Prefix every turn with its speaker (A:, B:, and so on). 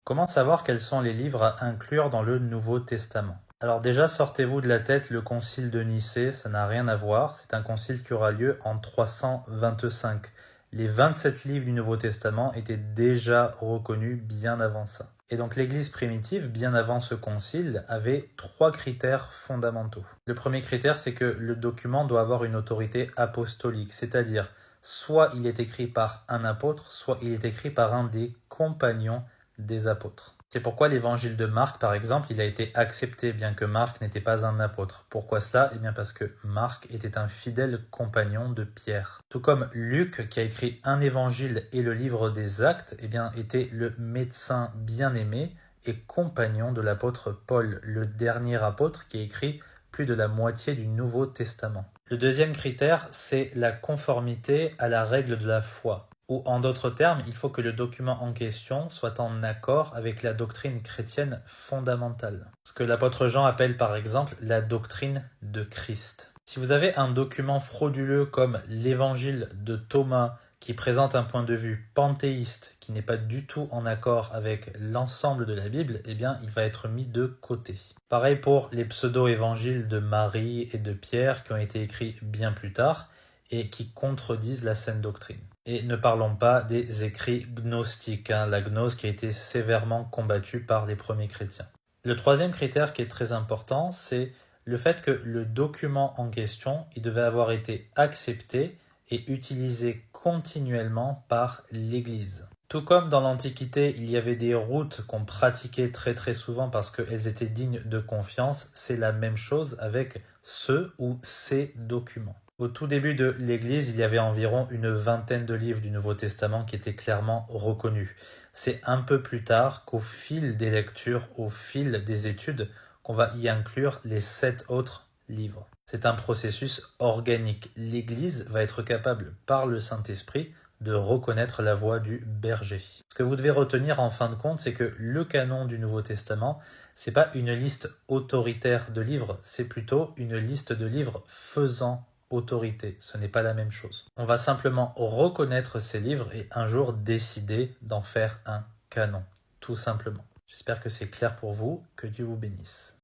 A: Comment savoir quels sont les livres à inclure dans le Nouveau Testament? Alors déjà, sortez-vous de la tête le concile de Nicée, ça n'a rien à voir, c'est un concile qui aura lieu en 325. Les 27 livres du Nouveau Testament étaient déjà reconnus bien avant ça. Et donc l'Église primitive, bien avant ce concile, avait trois critères fondamentaux. Le premier critère, c'est que le document doit avoir une autorité apostolique, c'est-à-dire soit il est écrit par un apôtre, soit il est écrit par un des compagnons des apôtres. C'est pourquoi l'évangile de Marc, par exemple, il a été accepté, bien que Marc n'était pas un apôtre. Pourquoi cela? Eh bien parce que Marc était un fidèle compagnon de Pierre. Tout comme Luc, qui a écrit un évangile et le livre des Actes, eh bien, était le médecin bien-aimé et compagnon de l'apôtre Paul, le dernier apôtre qui a écrit plus de la moitié du Nouveau Testament. Le deuxième critère, c'est la conformité à la règle de la foi. Ou en d'autres termes, il faut que le document en question soit en accord avec la doctrine chrétienne fondamentale. Ce que l'apôtre Jean appelle par exemple la doctrine de Christ. Si vous avez un document frauduleux comme l'évangile de Thomas qui présente un point de vue panthéiste qui n'est pas du tout en accord avec l'ensemble de la Bible, eh bien il va être mis de côté. Pareil pour les pseudo-évangiles de Marie et de Pierre qui ont été écrits bien plus tard et qui contredisent la saine doctrine. Et ne parlons pas des écrits gnostiques, la gnose qui a été sévèrement combattue par les premiers chrétiens. Le troisième critère qui est très important, c'est le fait que le document en question, il devait avoir été accepté et utilisé continuellement par l'Église. Tout comme dans l'Antiquité, il y avait des routes qu'on pratiquait très souvent parce qu'elles étaient dignes de confiance, c'est la même chose avec ce ou ces documents. Au tout début de l'Église, il y avait environ une vingtaine de livres du Nouveau Testament qui étaient clairement reconnus. C'est un peu plus tard qu'au fil des lectures, au fil des études, qu'on va y inclure les 7 autres livres. C'est un processus organique. L'Église va être capable, par le Saint-Esprit, de reconnaître la voix du berger. Ce que vous devez retenir en fin de compte, c'est que le canon du Nouveau Testament, c'est pas une liste autoritaire de livres, c'est plutôt une liste de livres faisant autorité. Ce n'est pas la même chose. On va simplement reconnaître ces livres et un jour décider d'en faire un canon, tout simplement. J'espère que c'est clair pour vous, que Dieu vous bénisse.